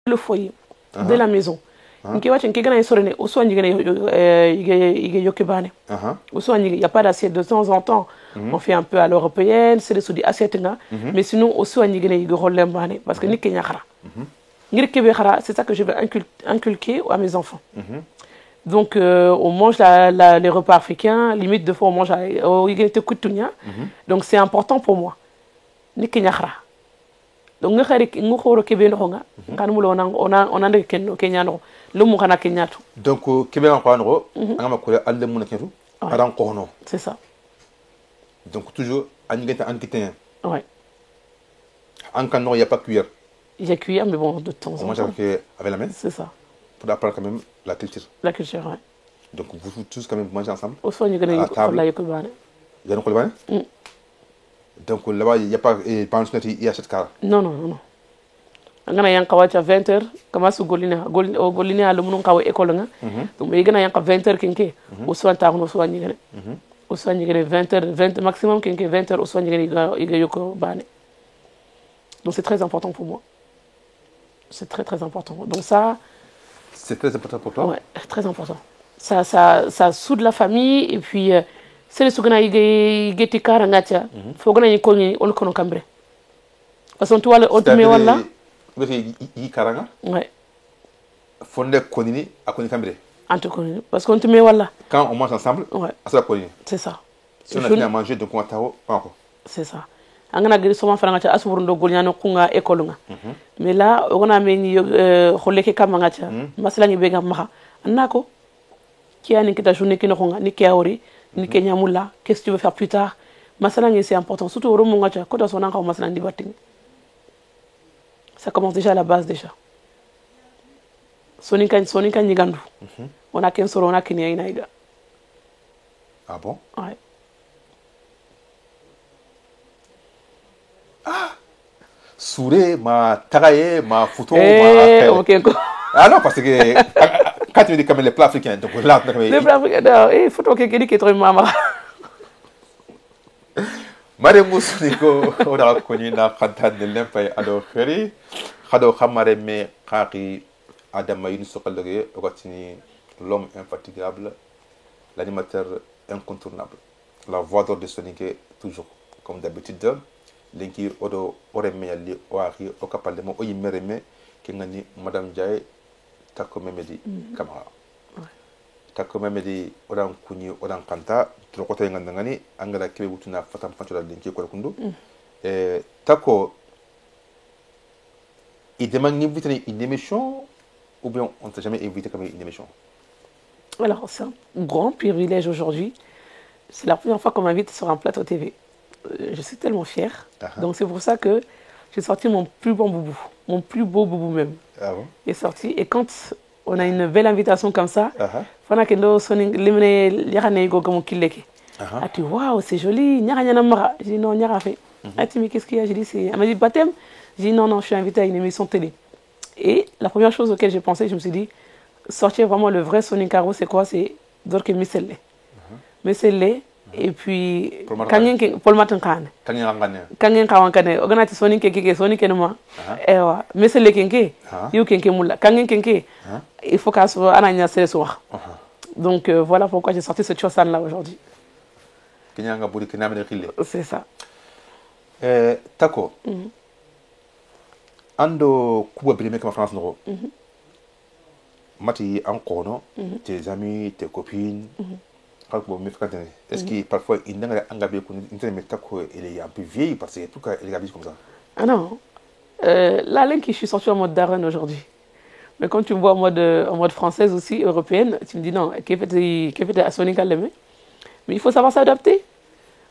le foyer, de la maison. Il y a pas d'assiette de temps en temps. On fait un peu à l'européenne, c'est des assiettes. Mais sinon, aussi, parce que c'est ça que je veux inculquer à mes enfants. Donc, on mange les repas africains, limite de fois on mange donc c'est important pour moi. Donc nga xari nga xoro kebe no nga kan mu lona on ande ken kenya no lu mu kana kenyatu donc kebe en no nga ma ko alle mu na kentu adan ko no c'est ça donc toujours anigata ankitin ouais en kan no il y a pas cuillère il y a cuillère mais bon de temps en temps on mange avec la main c'est ça pour apprendre quand même la culture ouais donc vous tous quand même mangez ensemble au soin gëna ko la yeko bané gëna ko bané donc là-bas, il n'y a pas il y a cette carte. Non. Ngana yanka wacha 20h, kama su golina le munun kawo école nga. Donc mais gana yanka 20h kenke, au soin ta no soin ngene. Au soin ngene 20 maximum kenke 20h au soin ngene iga yoko bane. Donc c'est très important pour moi. C'est très important. Donc ça c'est très important pour toi. Ouais, très important. Ça soude la famille et puis c'est le sougna igeti karangatia fogna ni koni on kono kambre parce que toi on te met wala yi karanga ouais fonde konini akoni kambre anto koni parce qu'on te met wala quand on mange ensemble ouais ça konini c'est ça si on a fini à manger donc on tawo encore c'est ça angana gri soma faranga asubur ndo golnyano kunga école nga mais là on a meni xoleke kamanga tia masala ngi bega maxa annako kiani kita journée kino nga ni kiaori ni Kenya Moula, qu'est-ce que tu veux faire plus tard? Masalang, c'est important. Surtout au Romungacha, quand on a un débatting. Ça commence déjà à la base déjà. Sonika Nigandu. On a qu'un solo, on a Kenya Inaïga. Ah bon? Ouais. Ah! Souré, ma tagaye, ma photo, ok. Ah non, parce que quand tu dis comme les plats africains, donc là, les plats africains, non, il faut que quelqu'un qui est trop maman. Madame Moussiniko, on a connu la cantate de l'Empire à l'Okheri, Khado Khamare me Kari, Adam Mayun Sokalere, Rotini, l'homme infatigable, l'animateur incontournable, la voix d'or de Sonique, toujours comme d'habitude, Linki Odo Oremeli Oari, Okapalemo, Oyimereme, Kingani, Madame Jai, Tako Memedi Kamara. Tako Memedi Odan Kuni Odan Kanta, Trokote Ngandangani, Angela Kibutuna Fatam Fanchola Linki Korakundu. Tako, il demande d'inviter une émission ou bien on ne t'a jamais invité comme une émission? Alors, c'est un grand privilège aujourd'hui. C'est la première fois qu'on m'invite sur un plateau TV. Je suis tellement fière. Donc c'est pour ça que j'ai sorti mon plus bon boubou, mon plus beau boubou même. Ah bon? Il est sorti. Et quand on a une belle invitation comme ça, fana kendo soning limene yakane go comme kileke. Ah tu waouh, c'est joli, nyara nyana mara. J'ai dit non, nyara fait. Ah tu mais qu'est-ce qu'il y a? J'ai dit c'est elle m'a dit baptême. J'ai dit non, je suis invitée à une émission télé. Et la première chose auquel j'ai pensé, je me suis dit sortir vraiment le vrai Sonic Caro, c'est quoi? C'est Dorke Miselle. Miselle. Et puis kangen Paul Martin Khan kangen kawankane oganati Sonic keke Sonic enuma ewa Miselle kenke yu kenke mulla kangen kenke il faut qu'à so ananya sele so wax. Donc voilà pourquoi j'ai sorti ce chosan là aujourd'hui. Kenyanga buri kenamene khille. C'est ça. Tako. Ando kuba bilime comme France no. Mati ankono, tes amis, tes copines. Est-ce que parfois il n'a pas est un peu vieille parce que tout cas elle est comme ça? Ah non, la langue qui je suis sortie en mode Darren aujourd'hui. Mais quand tu me vois en mode française aussi, européenne, tu me dis non, qu'est-ce que à Sonic Allemé? Mais il faut savoir s'adapter.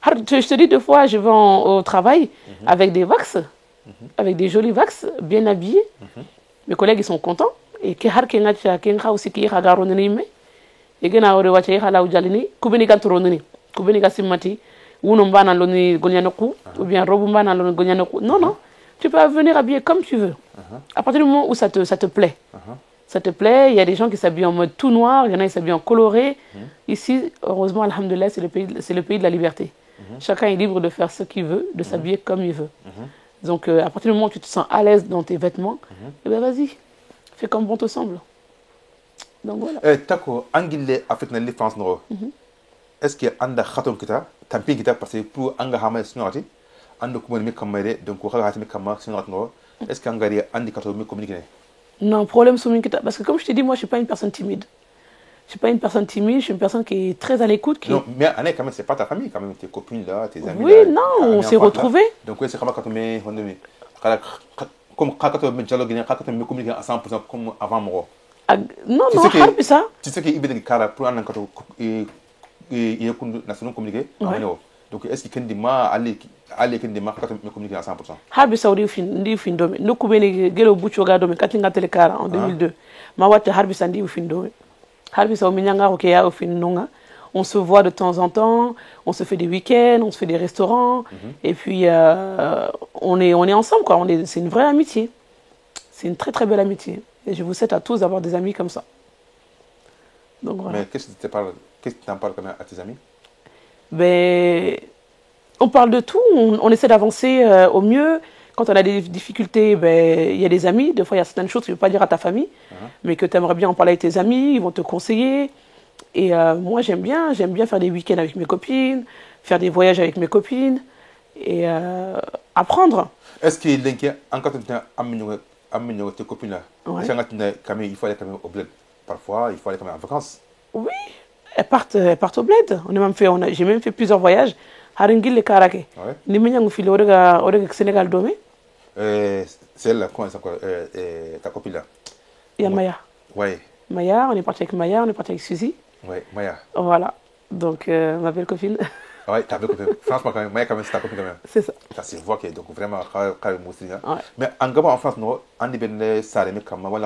Je te dis deux fois, je vais au travail avec des vax, avec des jolis vax, bien habillés. Mes collègues ils sont contents et qui har kenga aussi qui a garonné. Et que na ore wacha yhala ujalini kubeni kanturonini kubeni kasimati uno mbana loni gonyanoku ou bien robu mbana loni gonyanoku non tu peux venir habiller comme tu veux à partir du moment où ça te plaît ça te plaît. Il y a des gens qui s'habillent en mode tout noir, il y en a qui s'habillent en coloré. Ici heureusement alhamdoulilah c'est le pays de la liberté. Chacun est libre de faire ce qu'il veut, de s'habiller comme il veut. Donc à partir du moment où tu te sens à l'aise dans tes vêtements, eh ben vas-y. Fais comme bon te semble. Donc voilà. Tako, angile Afrique na France no. Est-ce que anda khaton kita, tampi kita parce que pour anga hama sunati, anda kuma mi kamere donc ko khaga mi kamma sunat no. Est-ce que angari andi kato mi communiquer? Non, problème sur kita parce que comme je t'ai dit, moi je suis pas une personne timide. Je suis pas une personne timide, je suis une personne qui est très à l'écoute. Non, mais Anne, quand même, c'est pas ta famille, quand même, tes copines là, tes amis. Oui, là, non, on s'est retrouvés. Donc, oui, c'est comme quand on met, comme quand on met dialogue, quand on met communiquer à 100% comme avant moi. Non, non, c'est ça. Tu sais qu'il y a des cas pour un quand il y a une nation communiquée. Donc, est-ce qu'il y a des ma aller qu'il des marques quand on met communiquer à 100%? Harbi Saudi fin domi. Nous couvrir gelo bucho gado me katinga telekara en 2002. Ma wate Harbi Sandi fin domi. On se voit de temps en temps, on se fait des week-ends, on se fait des restaurants, et puis on est ensemble, quoi. C'est une vraie amitié. C'est une très très belle amitié. Et je vous souhaite à tous d'avoir des amis comme ça. Donc, voilà. Mais qu'est-ce que tu t'en parles quand même à tes amis? Ben, on parle de tout, on essaie d'avancer au mieux. Quand on a des difficultés, ben, il y a des amis. Des fois, il y a certaines choses que tu ne veux pas dire à ta famille, mais que tu aimerais bien en parler avec tes amis, ils vont te conseiller. Et moi, j'aime bien faire des week-ends avec mes copines, faire des voyages avec mes copines et apprendre. Est-ce qu'il y a encore amener tes copines là? Il faut aller quand même au bled. Parfois, il faut aller quand même en vacances. Oui, elles partent au bled. J'ai même fait plusieurs voyages. Haringil le Karake. Ni minyangu fili orega Sénégal domé. C'est elle, comment elle s'appelle, ta copine là? Il y a Maya. Ouais. Maya, on est parti avec Maya, on est parti avec Suzy. Ouais, Maya. Voilà. Donc, ma belle copine. Ouais, ta belle copine. Franchement, quand même, Maya, quand même, c'est ta copine quand même. C'est ça. Ça se voit que donc vraiment, quand même, mais en Gabon, en France, non, on est bien salé, comme moi,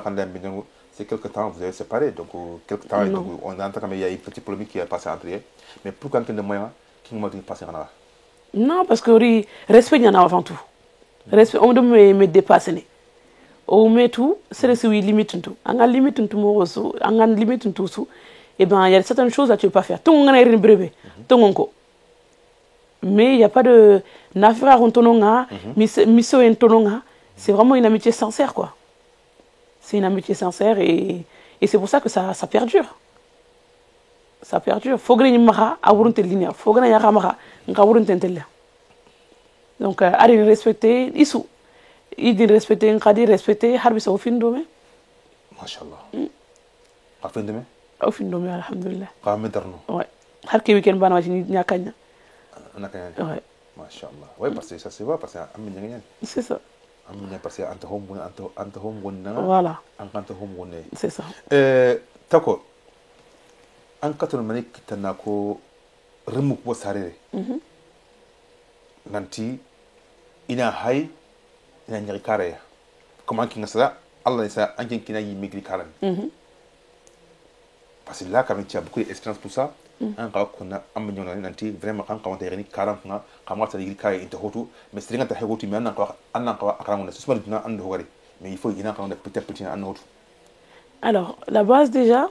c'est quelque temps, vous avez séparé. Donc, quelque temps, on entend qu'il y a une petite polémique qui est passée entre eux. Mais pour quelqu'un de moyen, qui m'a dit passer en arrière? Non, parce que respect, il y en a avant tout. Respect, on doit me dépasser. On met tout, c'est le celui limite tout. On a limite tout, on a limite tout. Et ben, il y a certaines choses que tu ne peux pas faire. Tout le monde a une brevet. Tout le monde. Mais il n'y a pas de nafra rontononga, miso entononga. C'est vraiment une amitié sincère, quoi. C'est une amitié sincère et c'est pour ça que ça perdure. Ça perdure. Faut que nous ayons faut que nous donc, allez respecter, il dit respecter, respecter, harbi sa au fin demain. Machallah. Au fin demain? Au fin demain, alhamdulillah. Au médarno. Ouais. Har ke week-end bana wajini nyakanya. Nakanya. Ouais. Machallah. Ouais, parce que ça se voit, parce que c'est ça. Parce que anta home wonna. Voilà. Anta home wonna. C'est ça. Tako. An katol manik tanako remuk bo sarere. Nanti ina hay ina nyari kare. Comment kinga ça Allah ça an kina yi migri karan. Parce que là quand tu as beaucoup d'expérience pour ça, un gars qu'on a amené nanti vraiment quand on est 40 ans, comment ça digri kare into hotu, mais c'est ngata hotu mais encore akran on c'est dina ando hori. Mais il faut ina quand on petit an hotu. Alors, la base déjà,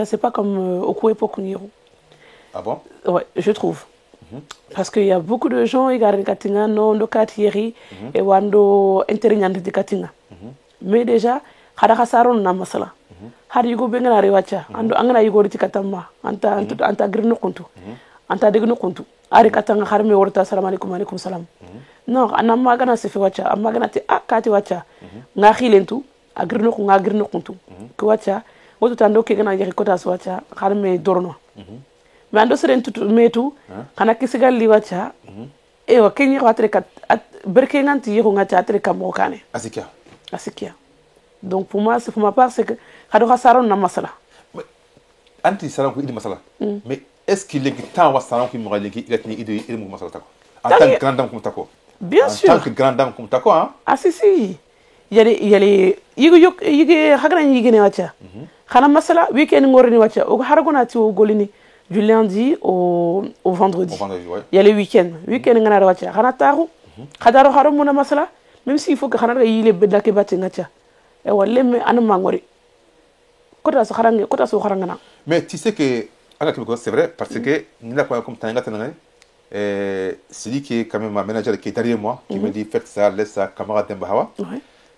c'est pas comme au époque. Ah bon? Ouais, je trouve. Parce qu'il y a beaucoup de gens qui regardent Katinga, non, de Katieri, et Wando intervenant de Katinga. Mais déjà, Hadakasaron na masala. Had you go Bengana Rewacha, and Angana Yugo Katama, Anta Grino Kuntu, Anta Degno Kuntu, Arikatanga Harme Orta Salamalikum Alikum Salam. Non, Anamagana Sefiwacha, Amaganati Akatiwacha, Nahilentu, Agrino Kuntu, Kuacha, what to Tando Kegana Yerikota Swacha, Harme Dorno. Mais ando seren tutu metu kana kisigal liwacha e wa kenyi watre kat berke nganti yiko ngati atre kamokane asikia donc pour moi c'est pour ma part c'est que kado khasaron na masala anti salam ko idi masala mais est-ce qu'il est temps wa salam ko mo galeki igatni idi ilmu masala tako en tant que grande dame comme tako bien sûr en tant que grande dame comme tako hein ah si yale yigo hagran yigene wacha khana masala weekend ngorni wacha o haragona ti o golini du lundi au vendredi. Ouais. Il y a les week-ends. Week-end, on a le week-end. Même s'il faut que on ait les bêtes qui battent. Mais tu sais que c'est vrai parce que nous avons comme c'est lui qui est quand même ma manager qui est derrière moi qui me dit faites ça, laisse ça, camarade Dembahawa.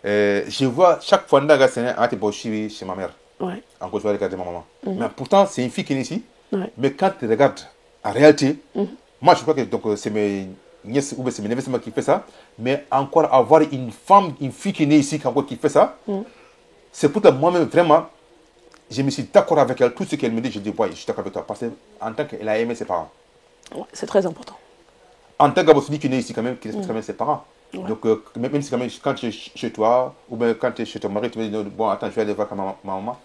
Je vois chaque fois que c'est un petit chez ma mère. Ouais. En Côte d'Ivoire, de ma maman. Mais pourtant, c'est une fille qui est ici. Ouais. Mais quand tu regardes en réalité, moi je crois que donc, c'est mes nièces ou c'est mes neveux qui fait ça. Mais encore avoir une femme, une fille qui est née ici qui fait ça, c'est pour moi-même vraiment, je me suis d'accord avec elle. Tout ce qu'elle me dit, je dis, ouais, je suis d'accord avec toi. Parce qu'en tant qu'elle a aimé ses parents. Ouais, c'est très important. En tant qu'Abosuni qui est né ici quand même, qui respecte quand même ses parents. Ouais. Donc, même si quand, même, quand tu es chez toi, ou bien quand tu es chez ton mari, tu me dis, bon, attends, je vais aller voir ma maman.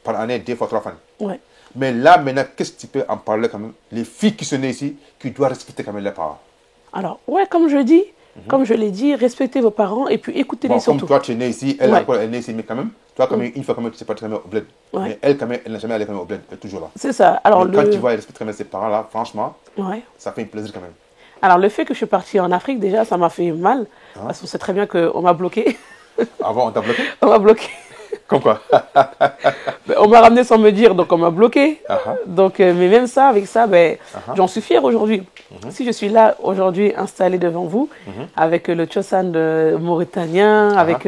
Par année, 2 fois, 3 fois. Ouais. Mais là, maintenant, qu'est-ce que tu peux en parler quand même? Les filles qui sont nées ici, qui doivent respecter quand même leurs parents. Alors, ouais, comme je dis, comme je l'ai dit, respectez vos parents et puis écoutez-les Bon, surtout. comme toi, tu es né ici, elle Ouais. encore, elle est née ici, mais quand même, toi, quand même, une fois, quand même, tu sais pas très bien au bled. Ouais. Mais elle, quand même, elle n'a jamais allé quand même au bled, elle est toujours là. C'est ça. Alors, Mais quand tu vois, elle respecte très bien ses parents là, franchement, ouais. ça fait un plaisir quand même. Alors, le fait que je suis partie en Afrique, déjà, ça m'a fait mal. Parce qu'on sait très bien qu'on m'a bloqué. Avant, on t'a bloqué? On m'a bloqué. Comme quoi? On m'a ramené sans me dire, donc on m'a bloqué. Uh-huh. Donc, mais même ça, avec ça, ben, j'en suis fière aujourd'hui. Si je suis là aujourd'hui installée devant vous, avec le Tchosan mauritanien, avec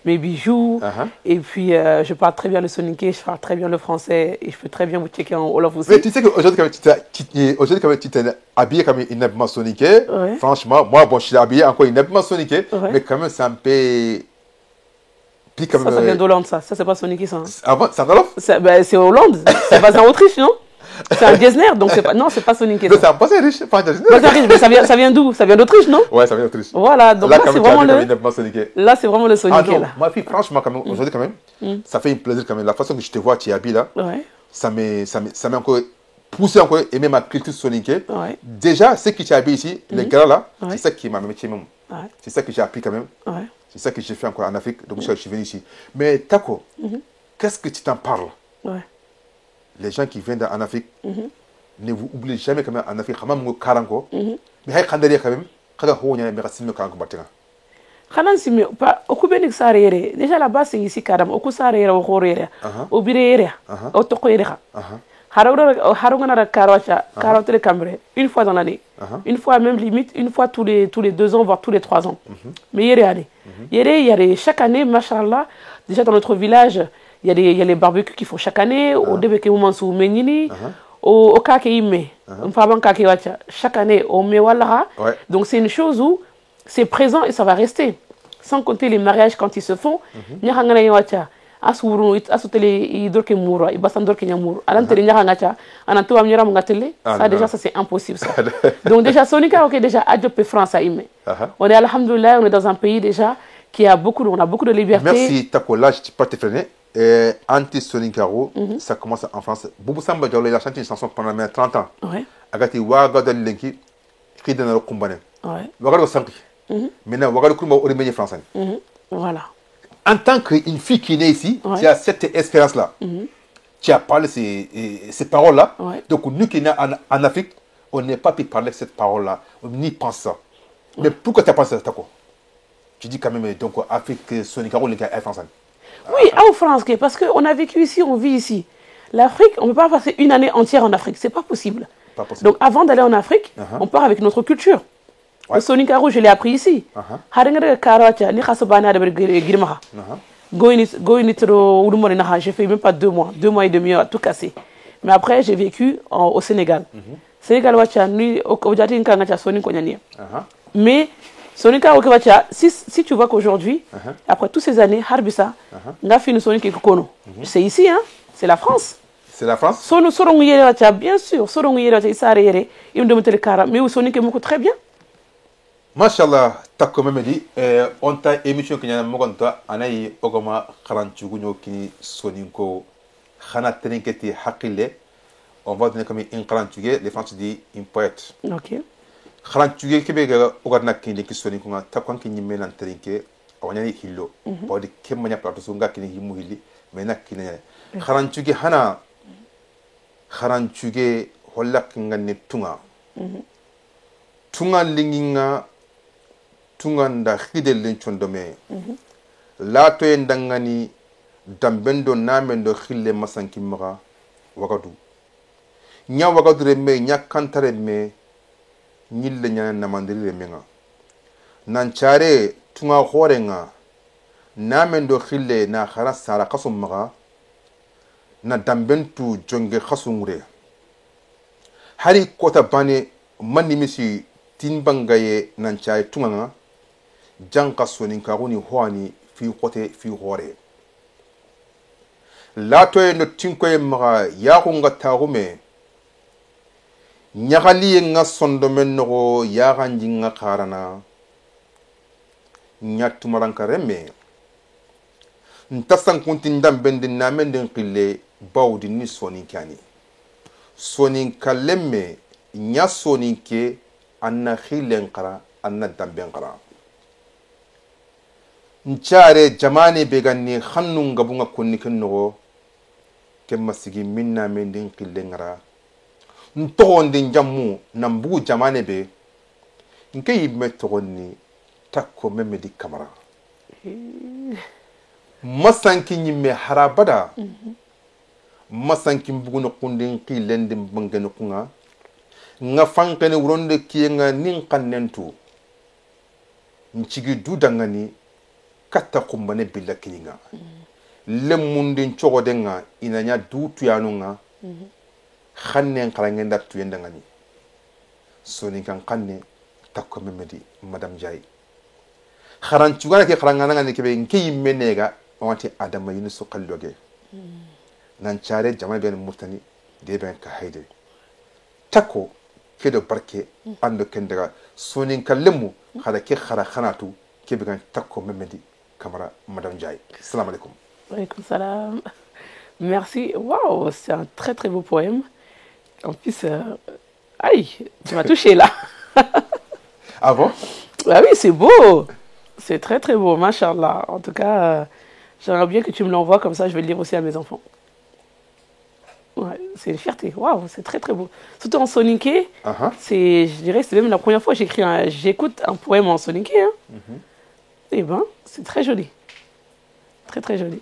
mes bijoux, et puis je parle très bien le soninké, je parle très bien le français, et je peux très bien vous checker en Wolof aussi. Mais tu sais qu'aujourd'hui, quand tu t'es habillé comme une habillement soninké, Ouais. franchement, moi, bon, je suis habillé encore une habillement soninké, Ouais. mais quand même, c'est un peu. Puis comme, Ça vient d'Hollande, ça. Ça, c'est pas soninké, ça. Hein. Avant, c'est en Wolof? Ben, c'est Hollande. C'est basé en Autriche, non? C'est un Getzner, donc c'est pas. Non, c'est pas soninké. Non, c'est un passé riche, pas de Basé en Autriche, mais ça vient d'où? Ça vient d'Autriche, non? Ouais, ça vient d'Autriche. Voilà, donc Là, là, quand c'est même, tu as vraiment vu comme le. une habillement soninké. Là, c'est vraiment le Ah soninké, non, là. ma fille, franchement, quand même, aujourd'hui, quand même, ça fait un plaisir quand même. La façon que je te vois, tu es habillé là, Ouais, ça m'a encore poussé encore à aimer ma culture soninké. ouais, Déjà, ce qui t'es habillé ici, les gars là, Ouais. c'est ça qui m'a métier même. ouais, C'est ça que j'ai appris quand même. ouais. C'est ça que j'ai fait encore en Afrique. Donc, je suis venu ici. Mais Tako, qu'est-ce que tu t'en parles? Ouais. Les gens qui viennent en Afrique, ne vous oubliez jamais quand même en Afrique. Quand même, Karango. Mais hay khandari quand même. Kada ho nya me rasim Karango batenga. Xanaa si mais pas oku benik sare yere déjà là-bas c'est ici kadam oku sare yere o khore yere o bire yere o toko yere kha harogana ra karocha karotre cambre une fois dans l'année une fois même limite une fois tous les 2 ans voire tous les 3 ans mais yere année yere chaque année machallah déjà dans notre village il y a les barbecues qui font chaque année au début que moment sou menini au kake imme on fa kake wacha chaque année au me wala donc c'est une chose où c'est présent et ça va rester. Sans compter les mariages quand ils se font. Nyahangana yawacha asuru asutele idorke muro ibasandorke nyamuro alantele nyahangacha ananto amnyara mungatele ça déjà ça c'est impossible ça. Donc déjà Sonika OK déjà adopé France à Ime. On est alhamdoulilah on est dans un pays déjà qui a beaucoup on a beaucoup de liberté. Merci Tako là je ne pas te freiner. Anti Sonikaro ça commence en France. Boubou Samba Diallo il a chanté une chanson pendant 30 ans. Ouais. Agati waga dal lenki khidana kumbane. Ouais. Waga sanki. Maintenant, Ouagadougou Kumba au français. Voilà. En tant qu'une fille qui est née ici, tu as cette expérience-là. Tu as parlé ces paroles-là. Donc, nous qui sommes en Afrique, on n'est pas pu parler cette parole-là, ni pense ça. Mais pourquoi tu as pensé ça? Tu dis quand même, donc, Afrique, Sonikaro, les gars, français. Oui, en France, parce qu'on a vécu ici, on vit ici. L'Afrique, on ne peut pas passer une année entière en Afrique, c'est pas possible. Pas possible. Donc, avant d'aller en Afrique, on part avec notre culture. Le Sonikaro, je l'ai appris ici. J'ai fait même pas 2 mois, 2 mois et demi à tout casser. Mais après, j'ai vécu au Sénégal. Sénégal, mais Sonika, si tu vois qu'aujourd'hui, après toutes ces années, Harbissa, c'est ici, hein? C'est la France. C'est la France? Bien sûr, mais où Sonika est très bien. Machallah, t'as quand même dit, on t'a émission qui n'a pas anayi ogoma kharanchugunyo kini soninko khana trinketi hakile. On va donner comme une kharanchugé, les Français disent une poète. OK. Kharanchugé kibega ogarna kini ki soninko nga takwan kini menan trinke awanyani hillo. Ba de kemanya plato sunga kini himu hili mena kini. Kharanchugé hana kharanchugé hollak ngani tunga. Tunga linginga tunganda hidel lenchondome lato endangani dambendo namendo khille masankimra wagadu nya wagadu reme nya kantare me nyille nya namandiri remenga nanchare tunga horenga na men do khille na khara sara qasum maga na dambentu jonge khasungure hari kota bane manni misi tinbangaye nan chay tunganga janka sonin kaguni hoani fi kote fi hore lato e no tinkoye maga yaxunga taxume ñaxaliye nga sondo men noxo yaxanjinga xarana ñattumaranka remme nta sankunti ndambendi namendin xille bawdi ni soninkani soninka lemme ña soninke anna xillen xara anna damben xara ncare jamane be ganni xannu ngabunga konni ken noxo kemma sigi minna mendin xille ngara ntoxondi jammu nan bugu jamane be nke yimme toxonni takko memedi kamara masanki ñimme harabada masanki bugu no kundin xilendin bangene kunga nga fankene wuronde kiyenga nin kannentu ncigi dudangani katta kumbane billa kininga lemmundin cogodenga inanya du tuyanunga khannen karangenda tuyendangani soni kan kanne takko memedi madame jay kharan cugana ke kharangana ngani kebe nke yimmenega wati adama yunisu kalloge nan care jama ben murtani de ben ka hayde takko kedo barke ando kendega soni kallemu khada ke khara khanatu kebe kan takko memedi Camara, Madame Jai. Salam alaikum. Alaikum salam. Merci. Waouh, c'est un très très beau poème. En plus, aïe, tu m'as touché là. Ah bon? Ah oui, c'est beau. C'est très très beau, machallah. En tout cas, j'aimerais bien que tu me l'envoies comme ça, je vais le lire aussi à mes enfants. Ouais, c'est une fierté. Waouh, c'est très très beau. Surtout en soninké, c'est, je dirais, c'est même la première fois que j'écoute un poème en soninké. Hein. Eh ben, c'est très joli. Très, très joli.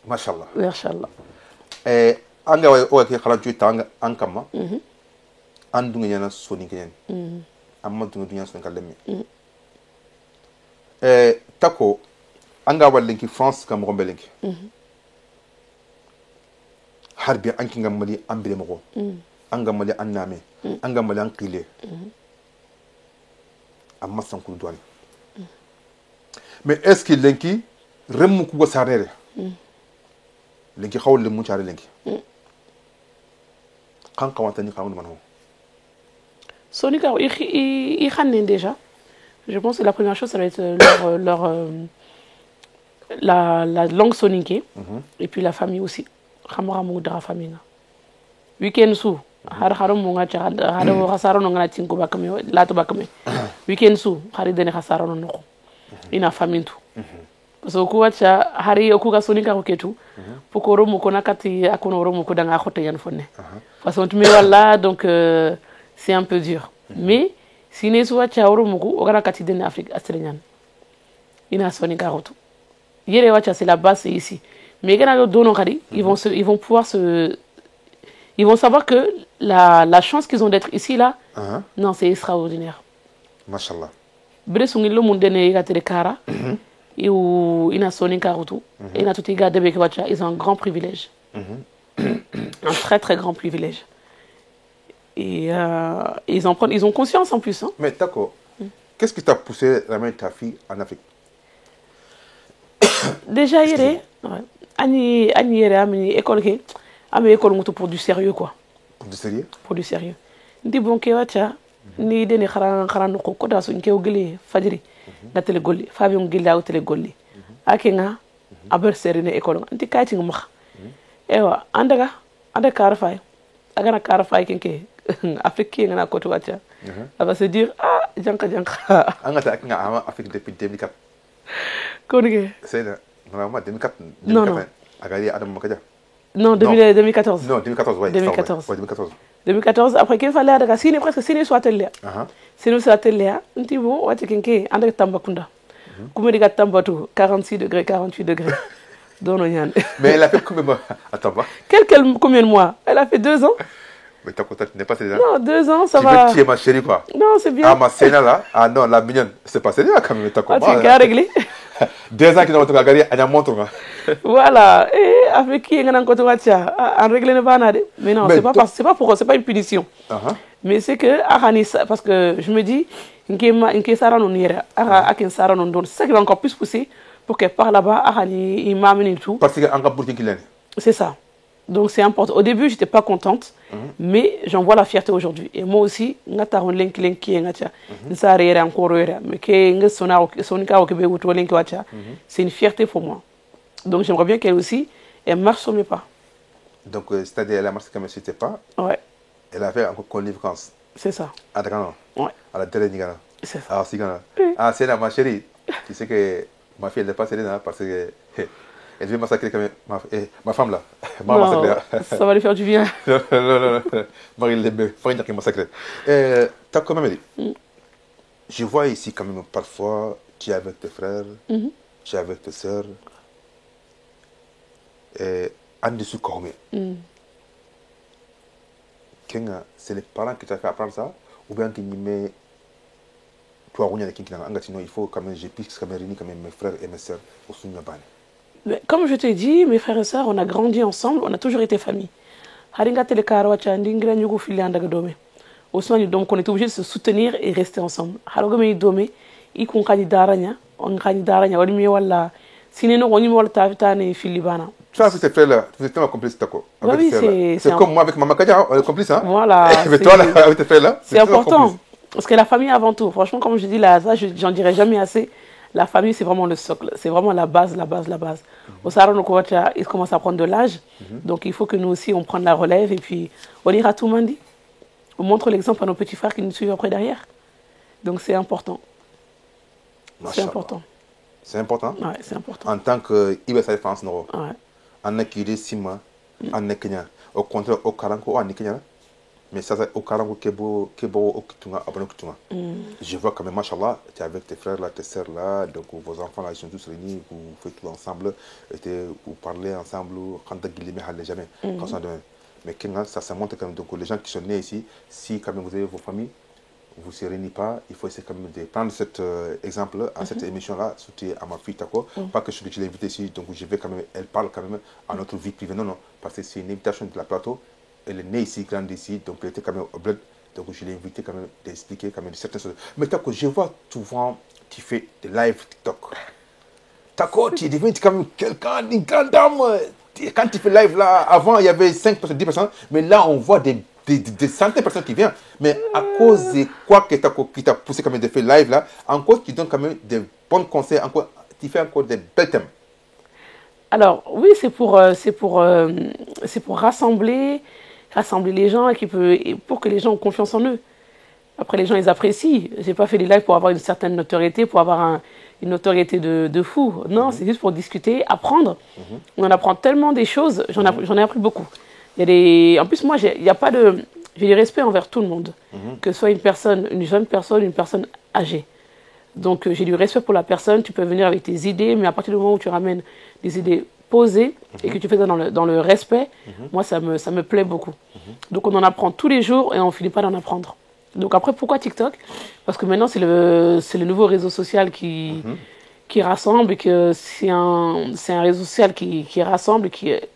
Mashallah. Mashallah. Anga wa ke khalantu tanga ankama. Andunga yana soni kenyen. Amma dunga dunya soni kalemi. Tako anga walinki France kam rombelinki. Harbi anki ngamali ambile mako. Anga mali anname. Anga mali ankile. Amma sankulu douane. Mais est-ce que lenki remu ku sarere lenki xawle mu ciare lenki kan kawantani xawnu man ho Sonika i xanen déjà. Je pense que la première chose ça va être la langue soninké et puis la famille aussi. Xamara mu dara famille nga. Weekend su har mu nga ca hado xasaro no ngana tinko bakame la to bakame. Weekend su xari dene xasaro no ko. Ina famille tout parce que kuacha hari okuga sonika koketu pokoro moko nakati akono romo ko danga khote yan fonne parce que tu me wala donc c'est un peu dur mais si ne soit cha romo ko ogara kati den Afrique astrenyan ina sonika roto yere wacha c'est la base c'est ici mais gana do non kadi ils vont pouvoir ils vont savoir que la chance qu'ils ont d'être ici là non c'est extraordinaire machallah Bresungilo mundene igatere kara ou ina soninka rotu ina tutiga debe kwacha ils ont un grand privilège. Un très très grand privilège. Et ils ont conscience en plus hein. Mais d'accord. Qu'est-ce qui t'a poussé à ramener ta fille en Afrique? Déjà hier ani hier amini école ke ami école mutu pour du sérieux quoi. Pour du sérieux? Pour du sérieux. Ndi bon ke wacha ni deni kharan ko da so nke ogele fajiri na tele golli fabi ngil daw tele golli akenga aber serine école anti kati ngma ewa anda kar fay agana kar fay kenke afrique ngana ko to wacha aba se dire janka angata akenga ama Afrique depuis 2004 konige c'est normalement 2004 non agari adam makaja non 2014 non 2014 ouais 2014 après qu'il fallait daga sini presque sini soit télé sini soit télé nti bon wati kenke anda Tambacounda kuma diga Tambatu 46 degrés 48 degrés dono ñaan mais elle a fait combien attends combien de mois elle a fait 2 ans mais ta côté n'est pas celle-là non 2 ans ça va tu es ma chérie quoi non c'est bien ah ma chérie là ah non la mignonne c'est pas celle-là quand même ta quoi tu as réglé 2 ans qui n'ont pas gagné, il y a montre. Voilà. Et avec qui on a encore en règle ne va pas. Mais non, c'est pas une punition. Mais c'est que parce que je me dis c'est ça qui va encore plus pousser pour que par là-bas il m'amène tout. Parce que encore pour qu'il c'est ça. Donc c'est important. Au début, j'étais pas contente, mais j'en vois la fierté aujourd'hui. Et moi aussi, mais c'est une fierté pour moi. Donc j'aimerais bien qu'elle aussi, elle marche sur mes pas. Donc c'est-à-dire elle a marché comme c'était pas. Ouais. Elle a fait encore connivence. C'est ça. Ah d'accord. Ouais. À la télé Ghana. C'est ça. Ah c'est Ghana. Ah c'est là ma chérie. Tu sais que ma fille elle n'est pas sérénée parce que elle veut massacrer quand même ma femme là. Non, ça va lui faire du bien. non. Marie Lébé, faut rien qu'il massacre. T'as quand même dit. Je vois ici quand même parfois tu es avec tes frères, tu es avec tes sœurs. En dessous comme c'est les parents qui t'ont fait apprendre ça ou bien qui met toi il faut quand même je puisse quand même réunir quand même mes frères et mes sœurs au souvenir. Comme je te dis, mes frères et sœurs, on a grandi ensemble, on a toujours été famille. On était obligés de se soutenir et rester ensemble. Tu as vu ces frères-là, vous êtes complice d'accord. Oui, c'est comme moi avec Maman Kadia, on est complice. Hein? Voilà. Mais toi, là, avec tes frères-là, c'est important. Parce que la famille avant tout, franchement, comme je dis là, ça, j'en dirai jamais assez. La famille, c'est vraiment le socle. C'est vraiment la base. Au Sahara, ils commencent à prendre de l'âge. Donc, il faut que nous aussi, on prenne la relève. Et puis, on ira tout le monde. On montre l'exemple à nos petits frères qui nous suivent après derrière. Donc, c'est important. C'est important. C'est important? Ouais, c'est important. En tant que Ibesa France, non? Ouais. En Akiri, Sima, en Kenya. Au contraire, au Karanko, en Kenya. Mais ça, c'est au Karanko, Kebo, au Kitunga, Abano Kitunga. Je vois quand même, machallah, tu es avec tes frères là, tes sœurs là, donc vos enfants là, ils sont tous réunis, vous faites tout ensemble, vous parlez ensemble, quand tu as jamais, comme ça. Mais Kenya, ça montre quand même, donc les gens qui sont nés ici, si quand même vous avez vos familles, vous ne se réunissez pas, il faut essayer quand même de prendre cet exemple à cette émission-là, surtout à ma fille Tako, pas que je l'ai invitée ici, donc je vais quand même, elle parle quand même à notre vie privée, non, parce que c'est une invitation de la plateau, elle est née ici, grandie ici, donc elle était quand même au bled, donc je l'ai invitée quand même d'expliquer quand même certaines choses. Mais Tako, je vois souvent, tu fais des lives TikTok. Tako, tu es devenu quand même quelqu'un, une grande dame. Quand tu fais live là, avant il y avait 5%, 10%, mais là on voit des centaines de personnes qui viennent. Mais à cause de quoi qui t'a poussé quand même de faire live là, encore tu donnes quand même des bons conseils, encore, tu fais encore des belles thèmes. Alors oui, c'est pour rassembler les gens et pour que les gens aient confiance en eux. Après, les gens, ils apprécient. J'ai pas fait des lives pour avoir une certaine notoriété, pour avoir une notoriété de fou. Non, c'est juste pour discuter, apprendre. On en apprend tellement des choses. J'en ai appris beaucoup. En plus, moi, j'ai du respect envers tout le monde. Que ce soit une jeune personne, une personne âgée. Donc, j'ai du respect pour la personne. Tu peux venir avec tes idées, mais à partir du moment où tu ramènes des idées posées et que tu fais ça dans le respect, moi, ça me plaît beaucoup. Donc, on en apprend tous les jours et on finit pas d'en apprendre. Donc après, pourquoi TikTok? Parce que maintenant, c'est le nouveau réseau social qui rassemble et que c'est un réseau social qui rassemble et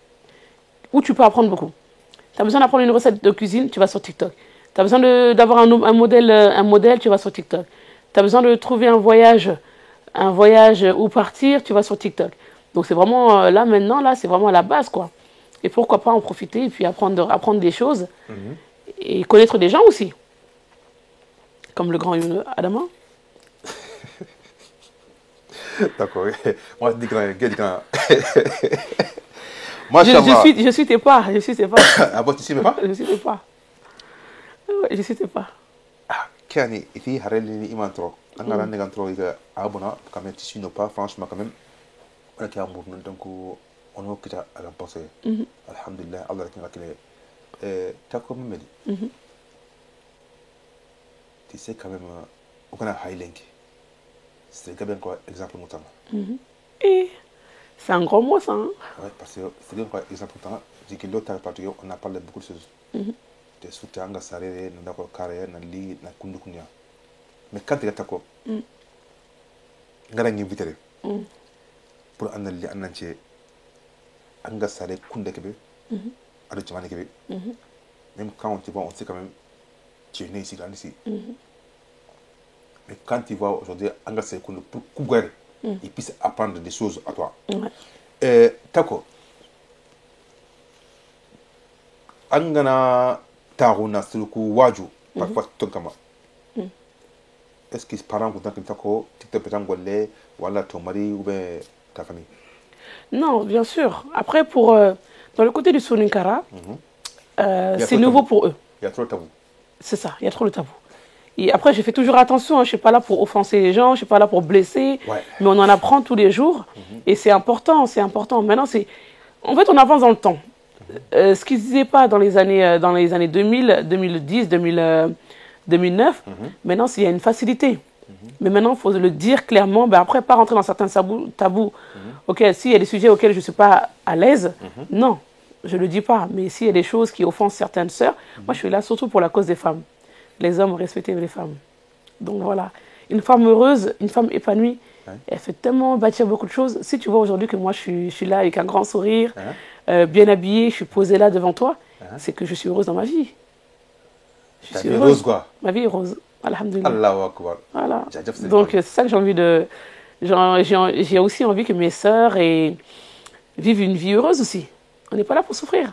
où tu peux apprendre beaucoup. Tu as besoin d'apprendre une recette de cuisine, tu vas sur TikTok. Tu as besoin d'avoir un modèle, tu vas sur TikTok. Tu as besoin de trouver un voyage où partir, tu vas sur TikTok. Donc c'est vraiment, là maintenant, c'est vraiment la base, quoi. Et pourquoi pas en profiter et puis apprendre des choses et connaître des gens aussi. Comme le grand Adama. D'accord. Moi, je dis grand. Je suis tes pas. Ah bon, tu sais pas? Je suis tes pas. Je suis tes pas. Ah, Kiani, ici, Harelini, Imantro. Angara Negantro, il a abonné, quand même, tu suis pas, franchement, quand même. On a qui a un donc on a qui a pensé. Alhamdulillah, Allah qui a créé. T'as comme me dit. Tu sais quand même, on a Highland. C'est quand même quoi, exemple notamment. C'est un gros mot, ça. Hein? Oui, parce que c'est bien quoi, exemple notamment. J'ai dit que l'autre partie, on a parlé de beaucoup de choses. Des soutiens, à Saré, Nandako Kare, Nali, Nakundukunya. Mais quand tu as quoi, Garang invité. pour analyser en entier anga sale kunde kebe ado jamane kebe même quand on te voit on sait quand même tu es né ici ici mais quand tu vois aujourd'hui anga sale kunde pour couper il puisse apprendre des choses à toi tako angana taruna suluku waju parfois tonkama est-ce que parents content que tako tiktok peut ngolé wala ton mari ou bien ta famille? Non, bien sûr. Après, dans le côté du Soninkara, c'est nouveau pour eux. Il y a trop de tabou. C'est ça, il y a trop de tabou. Et après, je fais toujours attention, hein, je ne suis pas là pour offenser les gens, je ne suis pas là pour blesser, mais on en apprend tous les jours. Et c'est important, c'est important. Maintenant, en fait, on avance dans le temps. Ce qui ne se disait pas dans les années 2000, 2010, 2009, maintenant, il y a une facilité. Mais maintenant, il faut le dire clairement. Ben après, pas rentrer dans certains tabous. Ok, s'il y a des sujets auxquels je ne suis pas à l'aise, non, je ne le dis pas. Mais s'il y a des choses qui offensent certaines sœurs, moi, je suis là surtout pour la cause des femmes. Les hommes respectent les femmes. Donc voilà, une femme heureuse, une femme épanouie, elle fait tellement bâtir beaucoup de choses. Si tu vois aujourd'hui que moi, je suis là avec un grand sourire, bien habillée, je suis posée là devant toi, c'est que je suis heureuse dans ma vie. Je suis heureuse, quoi. Ma vie est rose. Alhamdulillah. Allahu Akbar. Voilà. Donc c'est ça que j'ai envie de... J'ai aussi envie que mes sœurs vivent une vie heureuse aussi. On n'est pas là pour souffrir.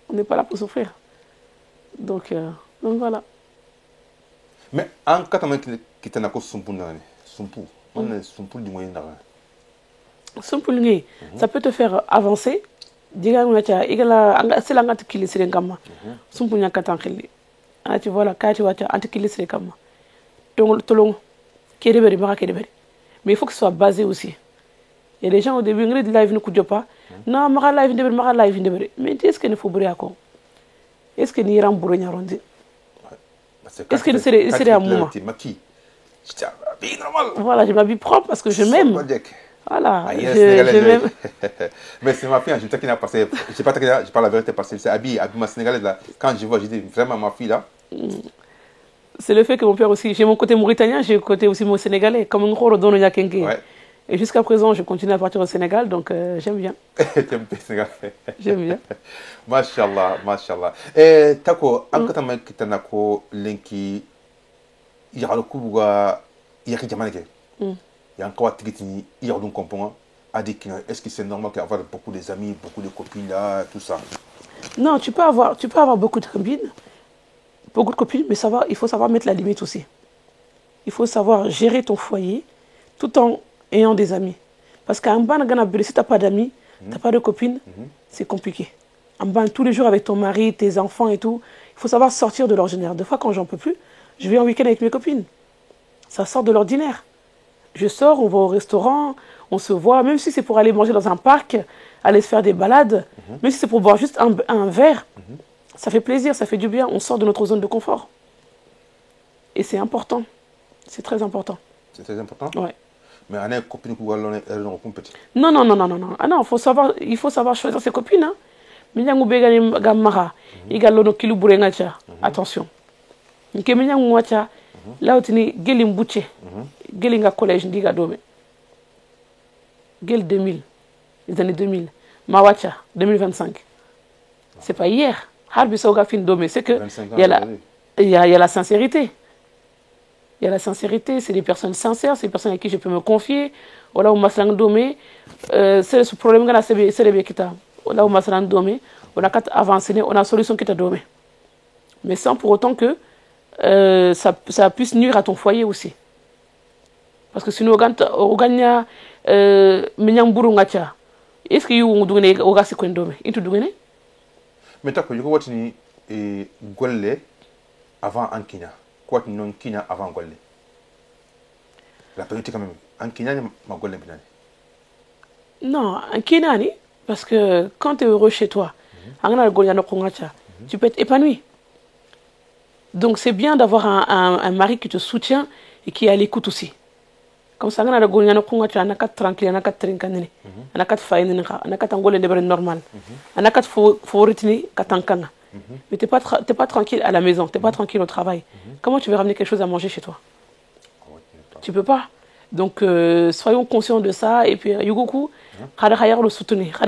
On n'est pas là pour souffrir. Donc voilà. Mais en cas qui t'en a quoi sumpu du moyen d'argent. Sumpu ça peut te faire avancer. Diga ngacha igala sela ngati kilisire ngama. Sumpu nyaka tankeli. Ah tu vois la kati wacha anti kilisire kama. Tolong kedeberi maka kedeberi. Mais il faut que ce soit basé aussi. Il y a des gens au début, ils disent live ne coûte pas. Non, maka live ndeberi. Mais est-ce qu'il ne faut pas encore? Est-ce que ni rambouré ni arrondi? Est-ce que c'est un moment? Voilà, je m'habille propre parce que je m'aime. Voilà, je m'aime. Mais c'est ma fille, je t'ai passé. Je sais pas je parle la vérité parce que c'est habillé ma sénégalaise là. Quand je vois, je dis vraiment ma fille là. C'est le fait que mon père aussi, j'ai mon côté mauritanien, j'ai le côté aussi mon sénégalais, comme un gros dono yakenke. Et jusqu'à présent, je continue à partir au Sénégal, donc j'aime bien. J'aime bien Sénégal. J'aime bien. Mashallah, mashallah. Et tako, ankata ma kitanako lenki yaro kubuga yaki jamaneke. Yankawa tigitini yaro kompon adikina. Est-ce que c'est normal d'avoir beaucoup d'amis, beaucoup de copines là, tout ça? Non, tu peux avoir beaucoup de copines, mais il faut savoir mettre la limite aussi. Il faut savoir gérer ton foyer tout en ayant des amis. Parce qu'en bas, si tu n'as pas d'amis, tu n'as pas de copines, c'est compliqué. En bas, tous les jours avec ton mari, tes enfants et tout, il faut savoir sortir de l'ordinaire. Des fois, quand j'en peux plus, je vais en week-end avec mes copines. Ça sort de l'ordinaire. Je sors, on va au restaurant, on se voit, même si c'est pour aller manger dans un parc, aller se faire des balades, même si c'est pour boire juste un verre, ça fait plaisir, ça fait du bien, on sort de notre zone de confort. Et c'est important, c'est très important. C'est très important? Ouais. Mais on a une copine qui est compétitive. Non. Ah non, il faut savoir choisir ses copines. Attention. Là où tu es, Gelinga collège, Ndiga Dome. Gel 2000, les années 2000. Mawacha, 2025. C'est pas hier. Harbi Soga fin Dome. C'est que il y a la sincérité. Il y a la sincérité, c'est des personnes sincères, c'est des personnes avec qui je peux me confier. Voilà où Maslang Dome, c'est ce problème que c'est le Bekita. Voilà où Maslang Dome, on a qu'à avancer, on a une solution qui t'a Dome. Mais sans pour autant que ça puisse nuire à ton foyer aussi. Parce que sinon, on gagne Minyamburu Ngacha. Est-ce que vous avez un peu de Dome? Mais tu as dit que Golle avant Ankina. Quoi non Kina avant Golle? La politique quand même. Ankina, ma Golle bien. Non, Ankina, parce que quand tu es heureux chez toi, tu peux être épanoui. Donc c'est bien d'avoir un mari qui te soutient et qui est à l'écoute aussi. Comme ça, on a tranquille, on a tranquille, on a faïne, on a angolais de normal, on a faut retenir katankana. Mais t'es pas tranquille à la maison, t'es pas tranquille au travail. Comment tu veux ramener quelque chose à manger chez toi? Tu peux pas. Donc, soyons conscients de ça. Et puis, Yugoku, le soutenir.